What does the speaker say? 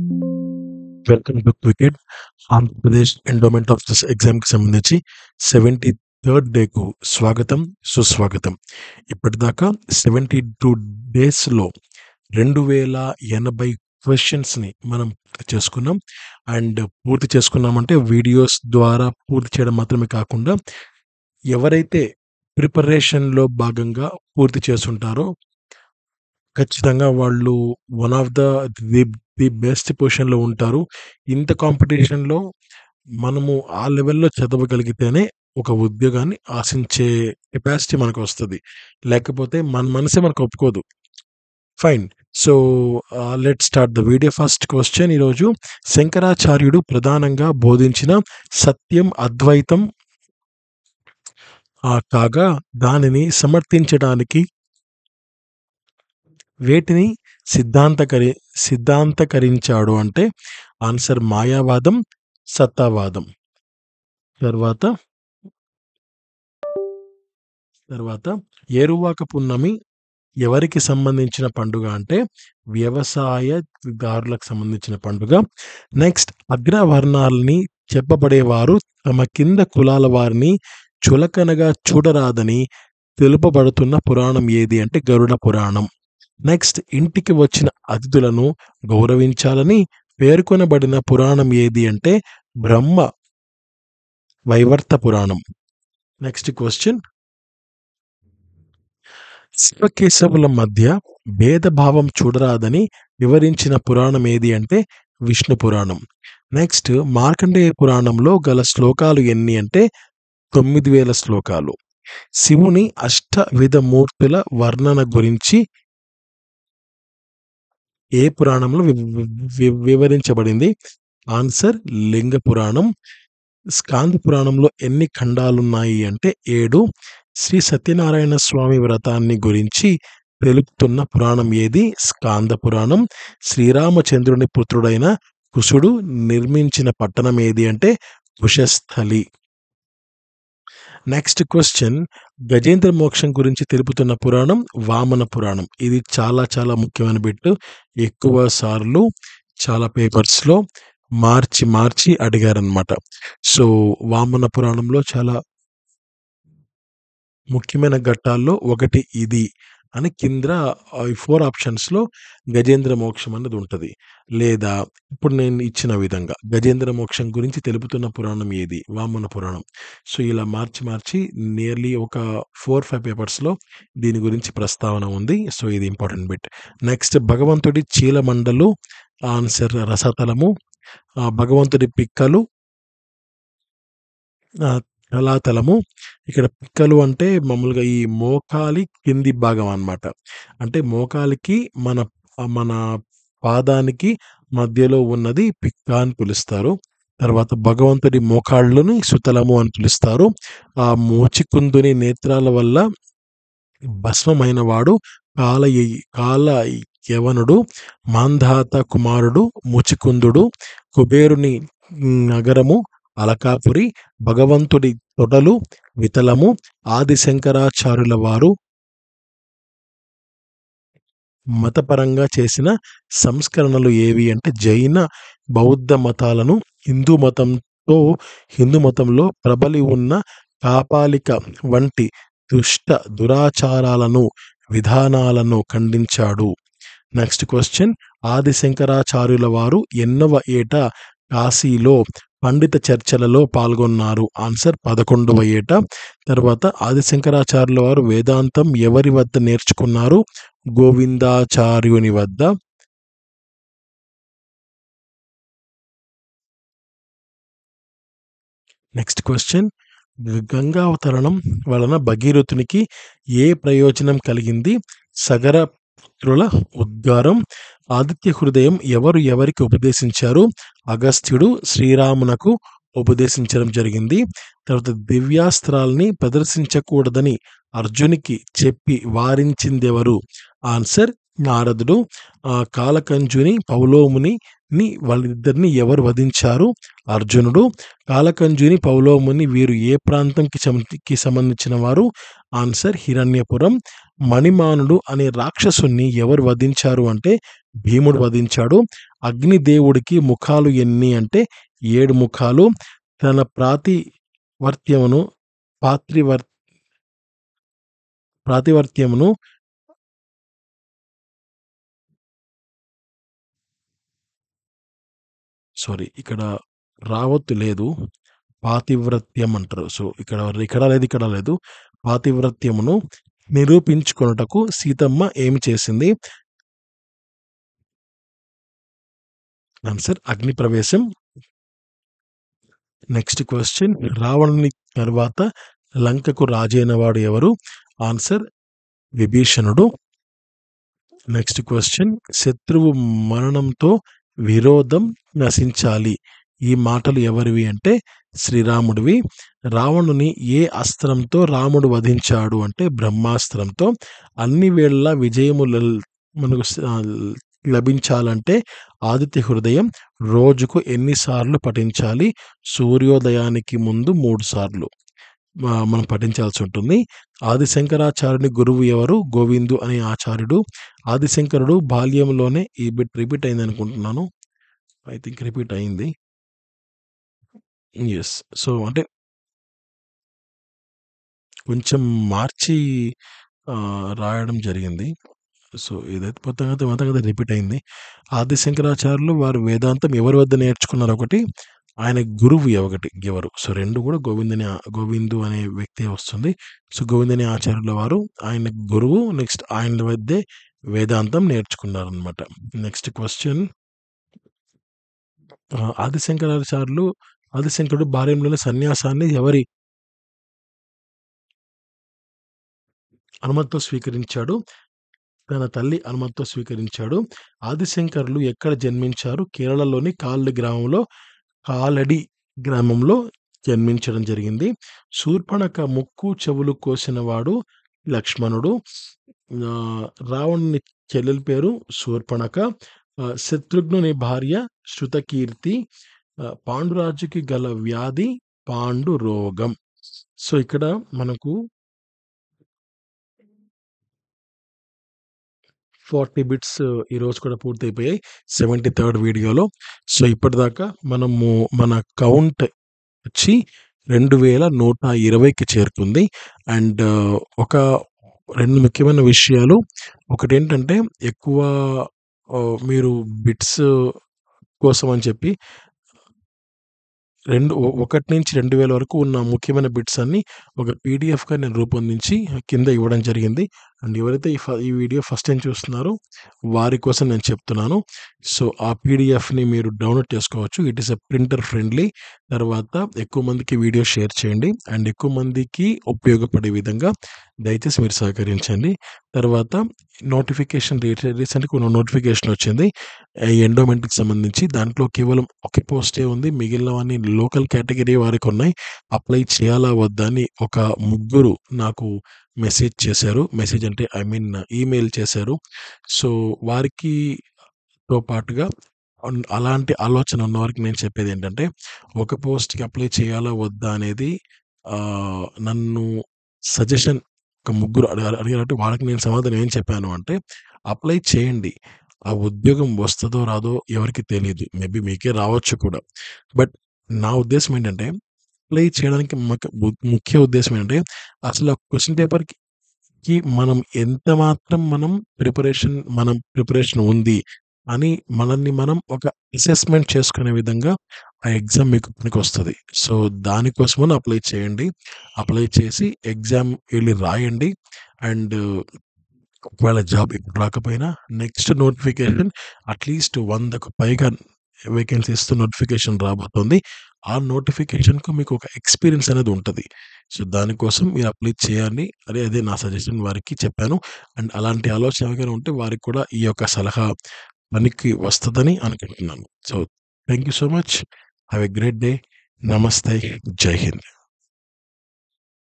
Welcome to cricket. Andhra Pradesh endowment of this ఎగ్జామ్కి సంబంధించి 73rd డేకు స్వాగతం, సుస్వాగతం. ఇప్పటిదాకా 72 డేస్లో 2080 క్వశ్చన్స్ని మనం పూర్తి చేసుకున్నాం. అండ్ పూర్తి చేసుకున్నామంటే వీడియోస్ ద్వారా పూర్తి చేయడం మాత్రమే కాకుండా ఎవరైతే ప్రిపరేషన్లో భాగంగా పూర్తి చేసుంటారో ఖచ్చితంగా వాళ్ళు వన్ ఆఫ్ ది బెస్ట్ పొజిషన్‌లో ఉంటారు. ఇంత కాంపిటీషన్‌లో మనము ఆ లెవెల్‌లో చదవగలిగితేనే ఒక ఉద్యోగాన్ని ఆశించే కెపాసిటీ మనకొస్తది. లేకపోతే మన మనసే మనకు ఒప్పుకోదు. Fine. So, let's start the video. First question ఈరోజు శంకరాచార్యుడు ప్రధానంగా బోధించిన సత్యం అద్వైతం కాగా దానిని సమర్థించడానికి వేటిని సిద్ధాంతకరించాడు అంటే ఆన్సర్ మాయావాదం, సత్తావాదం. తర్వాత ఏరువాక పున్నమి ఎవరికి సంబంధించిన పండుగ అంటే వ్యవసాయదారులకు సంబంధించిన పండుగ. నెక్స్ట్, అగ్రవర్ణాలని చెప్పబడేవారు తమ కింద కులాల వారిని చులకనగా చూడరాదని తెలుపబడుతున్న పురాణం ఏది అంటే గరుడ పురాణం. నెక్స్ట్, ఇంటికి వచ్చిన అతిథులను గౌరవించాలని పేర్కొనబడిన పురాణం ఏది అంటే బ్రహ్మ వైవర్త పురాణం. నెక్స్ట్ క్వశ్చన్, శివకేశవుల మధ్య భేదభావం చూడరాదని వివరించిన పురాణం ఏది అంటే విష్ణు పురాణం. నెక్స్ట్, మార్కండేయ పురాణంలో గల శ్లోకాలు ఎన్ని అంటే 9000 శ్లోకాలు. శివుని అష్టవిధ మూర్తుల వర్ణన గురించి ఏ పురాణంలో వివరించబడింది? ఆన్సర్ లింగ పురాణం. స్కాంద పురాణంలో ఎన్ని ఖండాలున్నాయి అంటే 7. శ్రీ సత్యనారాయణ స్వామి వ్రతాన్ని గురించి తెలుపుతున్న పురాణం ఏది? స్కాంద పురాణం. శ్రీరామచంద్రుని పుత్రుడైన కుశుడు నిర్మించిన పట్టణం ఏది అంటే కుశస్థలి. నెక్స్ట్ క్వశ్చన్, గజేంద్ర మోక్షం గురించి తెలుపుతున్న పురాణం వామన పురాణం. ఇది చాలా చాలా ముఖ్యమైన బిట్. ఎక్కువ సార్లు చాలా పేపర్స్లో మార్చి అడిగారనమాట. సో, వామన పురాణంలో చాలా ముఖ్యమైన ఘట్టాల్లో ఒకటి ఇది అని కింద 4 ఆప్షన్స్లో గజేంద్ర మోక్షం అన్నది ఉంటుంది. లేదా ఇప్పుడు నేను ఇచ్చిన విధంగా గజేంద్ర మోక్షం గురించి తెలుపుతున్న పురాణం ఏది? వామన పురాణం. సో, ఇలా మార్చి నియర్లీ ఒక 4-5 పేపర్స్లో దీని గురించి ప్రస్తావన ఉంది. సో, ఇది ఇంపార్టెంట్ బిట్. నెక్స్ట్, భగవంతుడి చీలమండలు ఆన్సర్ రసతలము. భగవంతుడి పిక్కలు తలాతలము. ఇక్కడ పిక్కలు అంటే మామూలుగా ఈ మోకాలి కింది భాగం అన్నమాట. అంటే మోకాలికి మన పాదానికి మధ్యలో ఉన్నది పిక్క అని పిలుస్తారు. తర్వాత భగవంతుడి మోకాళ్ళని సుతలము అని పిలుస్తారు. ఆ మోచికుందుని నేత్రాల వల్ల భస్మమైన వాడు కాల యవనుడు, మాంధాత కుమారుడు ముచికుందుడు, కుబేరుని నగరము అలకాపురి, భగవంతుడి తొడలు వితలము. ఆదిశంకరాచార్యుల వారు మతపరంగా చేసిన సంస్కరణలు ఏవి అంటే జైన బౌద్ధ మతాలను హిందూ మతంలో ప్రబలి ఉన్న కాపాలిక వంటి దురాచారాలను విధానాలను ఖండించాడు. నెక్స్ట్ క్వశ్చన్, ఆదిశంకరాచార్యుల వారు ఎన్నవ ఏట కాశీలో పండిత చర్చలలో పాల్గొన్నారు? ఆన్సర్ 11వ ఏట. తర్వాత ఆదిశంకరాచార్యుల వారు వేదాంతం ఎవరి వద్ద నేర్చుకున్నారు? గోవిందాచార్యుని వద్ద. నెక్స్ట్ క్వశ్చన్, గంగావతరణం వలన భగీరథునికి ఏ ప్రయోజనం కలిగింది? సగర పుత్రుల ఉద్గారం. ఆదిత్య హృదయం ఎవరికి ఉపదేశించారు? అగస్త్యుడు శ్రీరామునకు ఉపదేశించడం జరిగింది. తర్వాత దివ్యాస్త్రాల్ని ప్రదర్శించకూడదని అర్జునికి చెప్పి వారించిందెవరు? ఆన్సర్ నారదుడు. కాలకంజుని పౌలోముని వాళ్ళిద్దరిని ఎవరు వధించారు? అర్జునుడు. కాలకంజుని పౌలోముని వీరు ఏ ప్రాంతంకి సంబంధించిన వారు? ఆన్సర్ హిరణ్యపురం. మణిమానుడు అనే రాక్షసుని ఎవరు వధించారు అంటే భీముడు వధించాడు. అగ్నిదేవుడికి ముఖాలు ఎన్ని అంటే 7 ముఖాలు. తన ప్రాతివర్త్యమును పాత్రివర్ ప్రాతివర్త్యమును ఇక్కడ రావత్తు లేదు. పాతివ్రత్యం అంటారు. సో, ఇక్కడ లేదు, ఇక్కడ లేదు. పాతివ్రత్యమును నిరూపించుకొనుటకు సీతమ్మ ఏమి చేసింది? ఆన్సర్ అగ్ని ప్రవేశం. నెక్స్ట్ క్వశ్చన్, రావణుని తర్వాత లంకకు రాజైన వాడు ఎవరు? ఆన్సర్ విభీషణుడు. నెక్స్ట్ క్వశ్చన్, శత్రువు మరణంతో విరోధం నశించాలి. ఈ మాటలు ఎవరివి అంటే శ్రీరాముడివి. రావణుని ఏ అస్త్రంతో రాముడు వధించాడు అంటే బ్రహ్మాస్త్రంతో. అన్ని వేళలా విజయము మనకు లభించాలంటే ఆదిత్య హృదయం రోజుకు ఎన్నిసార్లు పఠించాలి? సూర్యోదయానికి ముందు 3 సార్లు మనం పఠించాల్సి ఉంటుంది. ఆదిశంకరాచార్యుని గురువు ఎవరు? గోవిందు అనే ఆచార్యుడు. ఆదిశంకరుడు బాల్యంలోనే ఈ బిట్ రిపీట్ అయింది అనుకుంటున్నాను. ఐ థింక్ రిపీట్ అయింది. ఎస్. సో, అంటే కొంచెం మార్చి రాయడం జరిగింది. సో, ఇదైతే మొత్తం కదా రిపీట్ అయింది. ఆదిశంకరాచార్యులు వారు వేదాంతం ఎవరి వద్ద నేర్చుకున్నారు? ఒకటి, ఆయన గురువు ఎవరు? సో, 2 కూడా గోవిందు అనే వ్యక్తి వస్తుంది. సో, గోవిందని ఆచార్యుల వారు ఆయన గురువు. నెక్స్ట్ ఆయన వద్దే వేదాంతం నేర్చుకున్నారనమాట. నెక్స్ట్ క్వశ్చన్, ఆదిశంకరుడు బాల్యంలోని సన్యాసాన్ని ఎవరి అనుమతితో స్వీకరించాడు? తన తల్లి అనుమతితో స్వీకరించాడు. ఆదిశంకరులు ఎక్కడ జన్మించారు? కేరళలోని కాలడి గ్రామంలో జన్మించడం జరిగింది. శూర్పణఖ ముక్కు చెవులు కోసినవాడు లక్ష్మణుడు. రావణుని చెల్లెలి పేరు శూర్పణఖ. శత్రుఘ్నుని భార్య శృతకీర్తి. పాండురాజుకి గల వ్యాధి పాండు రోగం. సో, ఇక్కడ మనకు 40 బిట్స్ ఈరోజు కూడా పూర్తయిపోయాయి 73rd వీడియోలో. సో, ఇప్పటిదాకా మనము మన కౌంట్ వచ్చి 2120కి చేరుకుంది. అండ్ ఒక 2 ముఖ్యమైన విషయాలు. ఒకటేంటంటే ఎక్కువ మీరు బిట్స్ కోసం అని చెప్పి 1 నుంచి 2000 వరకు ఉన్న ముఖ్యమైన బిట్స్ అన్ని ఒక పీడిఎఫ్గా నేను రూపొందించి కింద ఇవ్వడం జరిగింది. అండ్ ఎవరైతే ఈ వీడియో ఫస్ట్ టైం చూస్తున్నారో వారి కోసం నేను చెప్తున్నాను. సో, ఆ పీడిఎఫ్ని మీరు డౌన్లోడ్ చేసుకోవచ్చు. It is a printer friendly. తర్వాత ఎక్కువ మందికి వీడియో షేర్ చేయండి. అండ్ ఎక్కువ మందికి ఉపయోగపడే విధంగా దయచేసి మీరు సహకరించండి. తర్వాత నోటిఫికేషన్ రీసెంట్గా నోటిఫికేషన్ వచ్చింది ఎండోమెంట్కి సంబంధించి. దాంట్లో కేవలం ఒకే పోస్టే ఉంది. మిగిలినవన్నీ లోకల్ కేటగిరీ వారికి ఉన్నాయి. అప్లై చేయాలా వద్దా అని ఒక 3 నాకు మెసేజ్ చేశారు. మెసేజ్ అంటే ఈమెయిల్ చేశారు. సో, వారికితో పాటుగా అలాంటి ఆలోచన ఉన్నవారికి నేను చెప్పేది ఏంటంటే, ఒక పోస్ట్‌కి అప్లై చేయాలా వద్దా అనేది నన్ను సజెషన్ ఒక 3 అడిగారంటే వాళ్ళకి నేను సమాధానం ఏం చెప్పాను అంటే, అప్లై చేయండి. ఆ ఉద్యోగం వస్తదో రాదో ఎవరికీ తెలీదు. మేబీ మీకే రావచ్చు కూడా. బట్ నా ఉద్దేశ్యం ఏంటంటే, అప్లై చేయడానికి ముఖ్య ఉద్దేశ్యం ఏంటంటే, అసలు ఆ క్వెషన్ పేపర్‌కి మనం ప్రిపరేషన్ ఉంది అని మనల్ని మనం ఒక అసెస్మెంట్ చేసుకునే విధంగా ఆ ఎగ్జామ్ మీకు పనికొస్తది. సో, దానికోసమని అప్లై చేయండి. అప్లై చేసి ఎగ్జామ్ ఎళ్లి రాయండి. అండ్ ఒకవేళ జాబ్ ఇప్పుడు రాకపోయినా నెక్స్ట్ నోటిఫికేషన్ అట్‌లీస్ట్ 100కు పైగా వేకెన్సీస్‌తో నోటిఫికేషన్ రాబోతుంది. ఆ నోటిఫికేషన్‌కు మీకు ఒక ఎక్స్‌పీరియన్స్ అనేది ఉంటది. సో, దానికోసం మీరు అప్లై చేయాలి. అదే నా సజెషన్ వారికి చెప్పాను. అండ్ అలాంటి ఆలోచన ఎవరికైనా ఉంటే వారికి కూడా ఈ యొక్క సలహా పనికి వస్తదని అనుకుంటున్నాను. So, thank you so much. Have a great day. నమస్తే. జై హింద్.